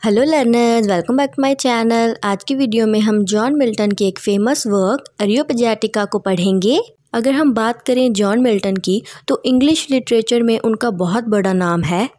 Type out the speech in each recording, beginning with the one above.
Hello learners, welcome back to my channel. आज की video में हम जॉन मिल्टन की एक फेमस वर्क एरियोपैजिटिका को पढ़ेंगे। अगर हम बात करें जॉन मिल्टन की तो इंग्लिश लिटरेचर में उनका बहुत बड़ा नाम है।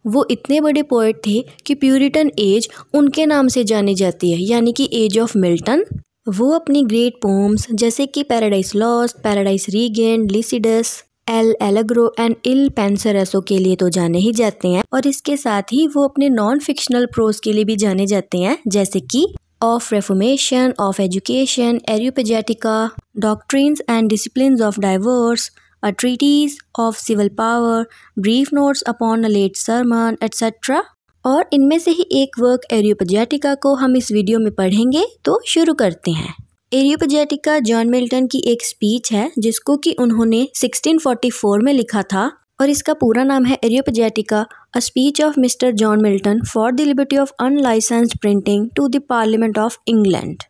वो इतने बड़े पोएट थे कि प्यूरिटन एज उनके नाम से जानी जाती है, यानी कि एज ऑफ मिल्टन। वो अपनी ग्रेट पोम्स जैसे कि Paradise Lost, Paradise Regained, Lycidas, L'Allegro and Il Penseroso के लिए तो जाने ही जाते हैं, और इसके साथ ही वो अपने नॉन फिक्शनल प्रोज के लिए भी जाने जाते हैं, जैसे कि Of Reformation, Of Education, Areopagitica, Doctrines and Disciplines of Divorce, a Treatise of Civil Power, Brief Notes upon a Late Sermon etcetera. और इनमें से ही एक वर्क एरियोपैजिटिका को हम इस वीडियो में पढ़ेंगे, तो शुरू करते हैं। एरियोपैजिटिका जॉन मिल्टन की एक स्पीच है जिसको कि उन्होंने 1644 में लिखा था, और इसका पूरा नाम है Areopagitica, a speech of Mister John Milton for the liberty of unlicensed printing to the parliament of England.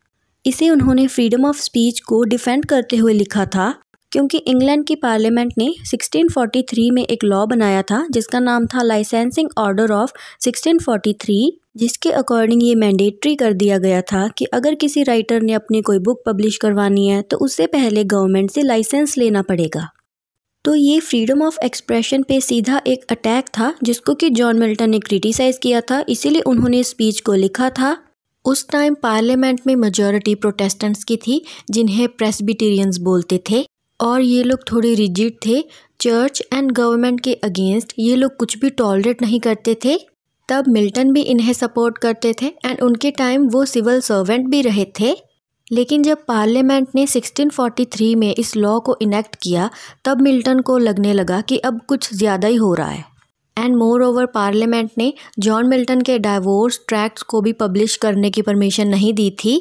इसे उन्होंने फ्रीडम ऑफ स्पीच को डिफेंड करते हुए लिखा था, क्योंकि इंग्लैंड की पार्लियामेंट ने 1643 में एक लॉ बनाया था जिसका नाम था लाइसेंसिंग ऑर्डर ऑफ 1643, जिसके अकॉर्डिंग ये मैंडेटरी कर दिया गया था कि अगर किसी राइटर ने अपनी कोई बुक पब्लिश करवानी है तो उससे पहले गवर्नमेंट से लाइसेंस लेना पड़ेगा। तो ये फ्रीडम ऑफ एक्सप्रेशन पे सीधा एक अटैक था जिसको कि जॉन मिल्टन ने क्रिटिसाइज किया था, इसीलिए उन्होंने स्पीच को लिखा था। उस टाइम पार्लियामेंट में मेजॉरिटी प्रोटेस्टेंट्स की थी जिन्हें प्रेस्बिटेरियंस बोलते थे, और ये लोग थोड़े रिजिड थे, चर्च एंड गवर्नमेंट के अगेंस्ट ये लोग कुछ भी टॉलरेट नहीं करते थे। तब मिल्टन भी इन्हें सपोर्ट करते थे एंड उनके टाइम वो सिविल सर्वेंट भी रहे थे। लेकिन जब पार्लियामेंट ने 1643 में इस लॉ को इनेक्ट किया तब मिल्टन को लगने लगा कि अब कुछ ज़्यादा ही हो रहा है। एंड मोर ओवर पार्लियामेंट ने जॉन मिल्टन के डाइवोर्स ट्रैक्ट्स को भी पब्लिश करने की परमिशन नहीं दी थी।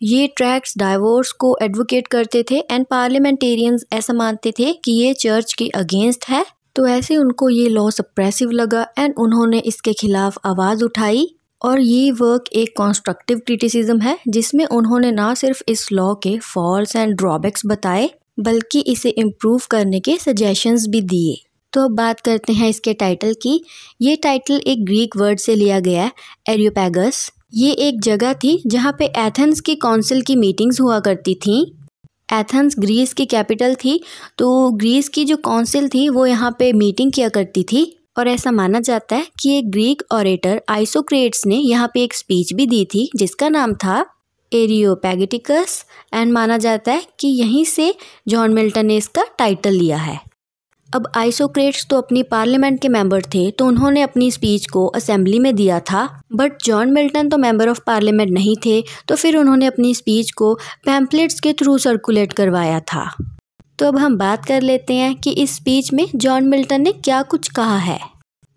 ये ट्रैक्ट्स डाइवोर्स को एडवोकेट करते थे एंड पार्लियामेंटेरियंस ऐसा मानते थे कि ये चर्च के अगेंस्ट है, तो ऐसे उनको ये लॉ सप्रेसिव लगा एंड उन्होंने इसके खिलाफ आवाज़ उठाई। और ये वर्क एक कंस्ट्रक्टिव क्रिटिसिज्म है जिसमें उन्होंने ना सिर्फ इस लॉ के फॉल्स एंड ड्रॉबैक्स बताए बल्कि इसे इम्प्रूव करने के सजेशंस भी दिए। तो अब बात करते हैं इसके टाइटल की। ये टाइटल एक ग्रीक वर्ड से लिया गया है, एरियोपैगस। ये एक जगह थी जहाँ पे एथेंस की काउंसिल की मीटिंग्स हुआ करती थी। एथेंस ग्रीस की कैपिटल थी, तो ग्रीस की जो काउंसिल थी वो यहाँ पे मीटिंग किया करती थी, और ऐसा माना जाता है कि एक ग्रीक ऑरेटर आइसोक्रेट्स ने यहाँ पे एक स्पीच भी दी थी जिसका नाम था एरियोपैजिटिकस, एंड माना जाता है कि यहीं से जॉन मिल्टन ने इसका टाइटल लिया है। अब आइसोक्रेट्स तो अपनी पार्लियामेंट के मेंबर थे, तो उन्होंने अपनी स्पीच को असेंबली में दिया था, बट जॉन मिल्टन तो मेंबर ऑफ पार्लियामेंट नहीं थे, तो फिर उन्होंने अपनी स्पीच को पैम्पलेट्स के थ्रू सर्कुलेट करवाया था। तो अब हम बात कर लेते हैं कि इस स्पीच में जॉन मिल्टन ने क्या कुछ कहा है।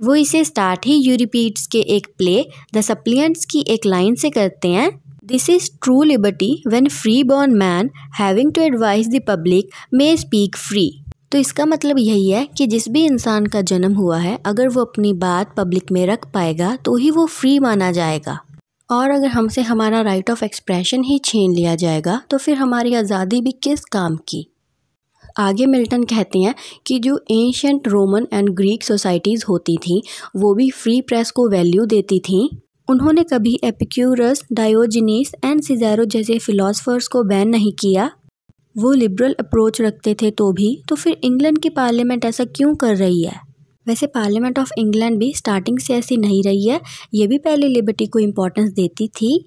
वो इसे स्टार्ट ही यूरिपिड्स के एक प्ले द सप्लिएंट्स की एक लाइन से करते हैं, this is true liberty when free born man having to advise the public may speak free. तो इसका मतलब यही है कि जिस भी इंसान का जन्म हुआ है अगर वो अपनी बात पब्लिक में रख पाएगा तो ही वो फ्री माना जाएगा, और अगर हमसे हमारा राइट ऑफ एक्सप्रेशन ही छीन लिया जाएगा तो फिर हमारी आज़ादी भी किस काम की। आगे मिल्टन कहते हैं कि जो ancient Roman and Greek societies होती थी वो भी फ्री प्रेस को वैल्यू देती थीं। उन्होंने कभी एपिक्यूरस, डायोजिनीस एंड सिज़ेरो जैसे फिलोसफर्स को बैन नहीं किया। वो लिबरल अप्रोच रखते थे तो फिर इंग्लैंड की पार्लियामेंट ऐसा क्यों कर रही है। वैसे पार्लियामेंट ऑफ इंग्लैंड भी स्टार्टिंग से ऐसी नहीं रही है, ये भी पहले लिबर्टी को इम्पोर्टेंस देती थी,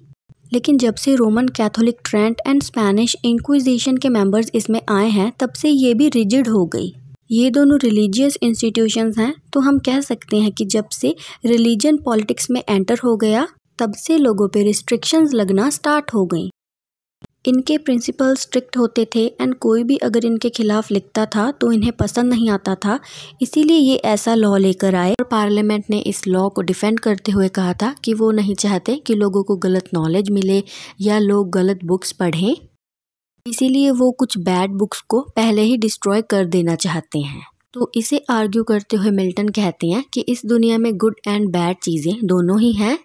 लेकिन जब से Roman Catholic Trent and Spanish inquisition के मेंबर्स इसमें आए हैं तब से ये भी रिजिड हो गई। ये दोनों रिलीजियस इंस्टीट्यूशंस हैं, तो हम कह सकते हैं कि जब से रिलीजन पॉलिटिक्स में एंटर हो गया तब से लोगों पे रिस्ट्रिक्शंस लगना स्टार्ट हो गई। इनके प्रिंसिपल स्ट्रिक्ट होते थे एंड कोई भी अगर इनके खिलाफ लिखता था तो इन्हें पसंद नहीं आता था, इसीलिए ये ऐसा लॉ लेकर आए। और पार्लियामेंट ने इस लॉ को डिफेंड करते हुए कहा था कि वो नहीं चाहते कि लोगों को गलत नॉलेज मिले या लोग गलत बुक्स पढ़ें, इसीलिए वो कुछ बैड बुक्स को पहले ही डिस्ट्रॉय कर देना चाहते हैं। तो इसे आर्ग्यू करते हुए मिल्टन कहते हैं कि इस दुनिया में गुड एंड बैड चीज़ें दोनों ही हैं,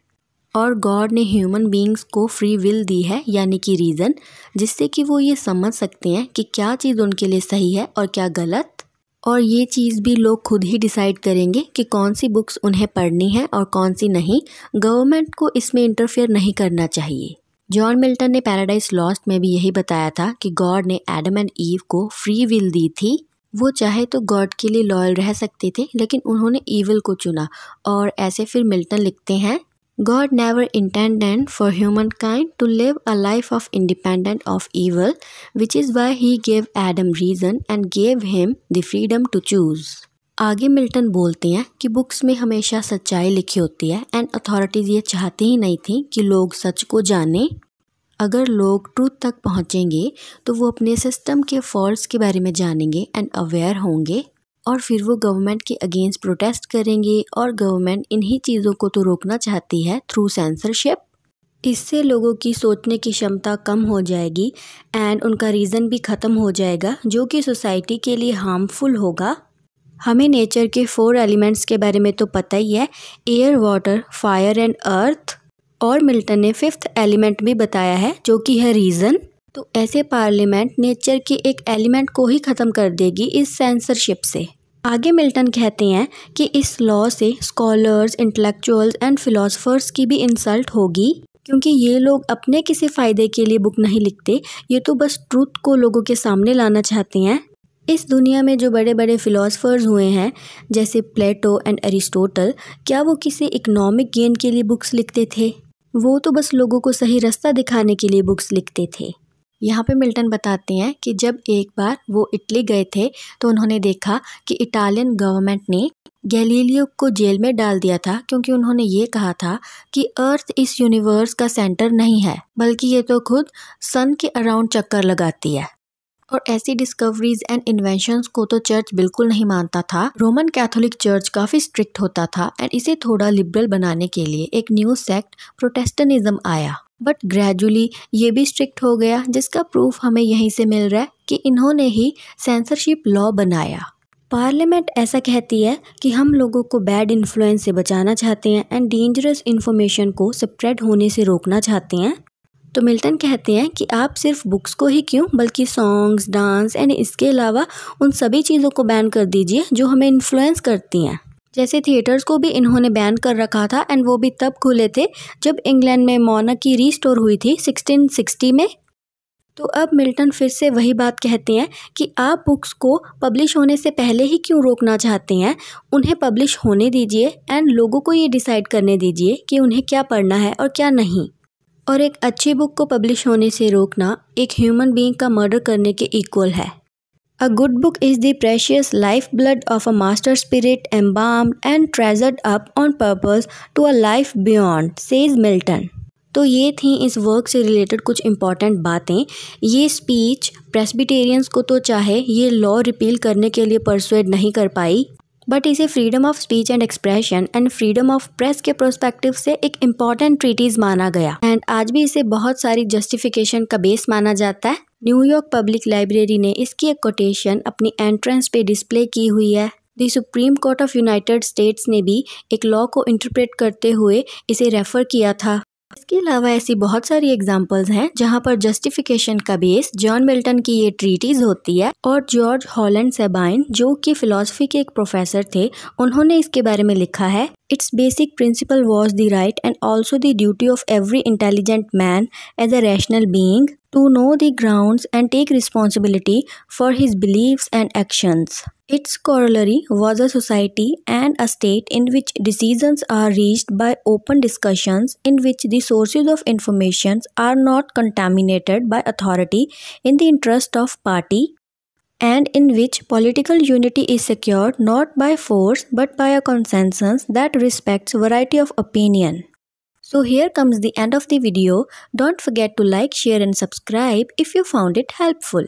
और गॉड ने ह्यूमन बीइंग्स को फ्री विल दी है, यानी कि रीज़न, जिससे कि वो ये समझ सकते हैं कि क्या चीज़ उनके लिए सही है और क्या गलत। और ये चीज़ भी लोग खुद ही डिसाइड करेंगे कि कौन सी बुक्स उन्हें पढ़नी है और कौन सी नहीं। गवर्नमेंट को इसमें इंटरफेयर नहीं करना चाहिए। जॉन मिल्टन ने पैराडाइज लॉस्ट में भी यही बताया था कि गॉड ने एडम एंड ईव को फ्री विल दी थी। वो चाहे तो गॉड के लिए लॉयल रह सकते थे, लेकिन उन्होंने ईविल को चुना। और ऐसे फिर मिल्टन लिखते हैं, God never intended for humankind to live a life of independent of evil, which is why he gave Adam reason and gave him the freedom to choose. आगे मिल्टन बोलते हैं कि बुक्स में हमेशा सच्चाई लिखी होती है एंड अथॉरिटीज़ ये चाहती ही नहीं थी कि लोग सच को जाने। अगर लोग ट्रूथ तक पहुंचेंगे तो वो अपने सिस्टम के फॉल्ट्स के बारे में जानेंगे एंड अवेयर होंगे, और फिर वो गवर्नमेंट के अगेंस्ट प्रोटेस्ट करेंगे। और गवर्नमेंट इन्हीं चीज़ों को तो रोकना चाहती है थ्रू सेंसरशिप। इससे लोगों की सोचने की क्षमता कम हो जाएगी एंड उनका रीज़न भी ख़त्म हो जाएगा, जो कि सोसाइटी के लिए हार्मफुल होगा। हमें नेचर के 4 एलिमेंट्स के बारे में तो पता ही है, air, water, fire and earth. और मिल्टन ने 5th एलिमेंट भी बताया है, जो कि है रीज़न। तो ऐसे पार्लियामेंट नेचर के एक एलिमेंट को ही ख़त्म कर देगी इस सेंसरशिप से। आगे मिल्टन कहते हैं कि इस लॉ से स्कॉलर्स, इंटेलेक्चुअल्स एंड फिलोसफर्स की भी इंसल्ट होगी, क्योंकि ये लोग अपने किसी फ़ायदे के लिए बुक नहीं लिखते, ये तो बस ट्रूथ को लोगों के सामने लाना चाहते हैं। इस दुनिया में जो बड़े बड़े फिलोसफर्स हुए हैं जैसे प्लेटो एंड एरिस्टोटल, क्या वो किसी इकोनॉमिक गेन के लिए बुक्स लिखते थे? वो तो बस लोगों को सही रास्ता दिखाने के लिए बुक्स लिखते थे। यहाँ पे मिल्टन बताते हैं कि जब एक बार वो इटली गए थे तो उन्होंने देखा कि इटालियन गवर्नमेंट ने गैलीलियो को जेल में डाल दिया था, क्योंकि उन्होंने ये कहा था कि अर्थ इस यूनिवर्स का सेंटर नहीं है, बल्कि ये तो खुद सन के अराउंड चक्कर लगाती है। और ऐसी डिस्कवरीज एंड इन्वेंशंस को तो चर्च बिल्कुल नहीं मानता था। रोमन कैथोलिक चर्च काफ़ी स्ट्रिक्ट होता था एंड इसे थोड़ा लिबरल बनाने के लिए एक न्यू सेक्ट प्रोटेस्टेंटिज्म आया, बट ग्रेजुअली ये भी स्ट्रिक्ट हो गया, जिसका प्रूफ हमें यहीं से मिल रहा है कि इन्होंने ही सेंसरशिप लॉ बनाया। पार्लियामेंट ऐसा कहती है कि हम लोगों को बैड इन्फ्लुएंस से बचाना चाहते हैं एंड डेंजरस इन्फॉर्मेशन को स्प्रेड होने से रोकना चाहते हैं। तो मिल्टन कहते हैं कि आप सिर्फ बुक्स को ही क्यों, बल्कि सॉन्ग्स, डांस एंड इसके अलावा उन सभी चीज़ों को बैन कर दीजिए जो हमें इन्फ्लुएंस करती हैं। जैसे थिएटर्स को भी इन्होंने बैन कर रखा था एंड वो भी तब खुले थे जब इंग्लैंड में मोनार्की रीस्टोर हुई थी 1660 में। तो अब मिल्टन फिर से वही बात कहते हैं कि आप बुक्स को पब्लिश होने से पहले ही क्यों रोकना चाहते हैं। उन्हें पब्लिश होने दीजिए एंड लोगों को ये डिसाइड करने दीजिए कि उन्हें क्या पढ़ना है और क्या नहीं। और एक अच्छी बुक को पब्लिश होने से रोकना एक ह्यूमन बीइंग का मर्डर करने के इक्वल है। A good book is the precious lifeblood of a master spirit embalmed and treasured up on purpose to a life beyond, says Milton. तो ये थी इस वर्क से रिलेटेड कुछ इम्पॉर्टेंट बातें। ये स्पीच प्रेस्बिटेरियंस को तो चाहे ये लॉ रिपील करने के लिए परसुएड नहीं कर पाई, बट इसे freedom of speech and expression and freedom of press के प्रोस्पेक्टिव से एक इम्पॉर्टेंट ट्रीटीज माना गया एंड आज भी इसे बहुत सारी जस्टिफिकेशन का बेस माना जाता है। न्यूयॉर्क पब्लिक लाइब्रेरी ने इसकी एक कोटेशन अपनी एंट्रेंस पे डिस्प्ले की हुई है। The supreme court of United states ने भी एक लॉ को इंटरप्रेट करते हुए इसे रेफर किया था। इसके अलावा ऐसी बहुत सारी एग्जांपल्स हैं जहां पर जस्टिफिकेशन का बेस जॉन मिल्टन की ये ट्रीटीज होती है। और जॉर्ज हॉलैंड सेबाइन, जो कि फिलॉसफी के एक प्रोफेसर थे, उन्होंने इसके बारे में लिखा है, it's basic principle was the right and also the duty of every intelligent man as a rational being to know the grounds and take responsibility for his beliefs and actions. Its corollary was a society and a state in which decisions are reached by open discussions, in which the sources of information are not contaminated by authority in the interest of party, and in which political unity is secured not by force but by a consensus that respects variety of opinion. So here comes the end of the video. Don't forget to like, share and subscribe if you found it helpful.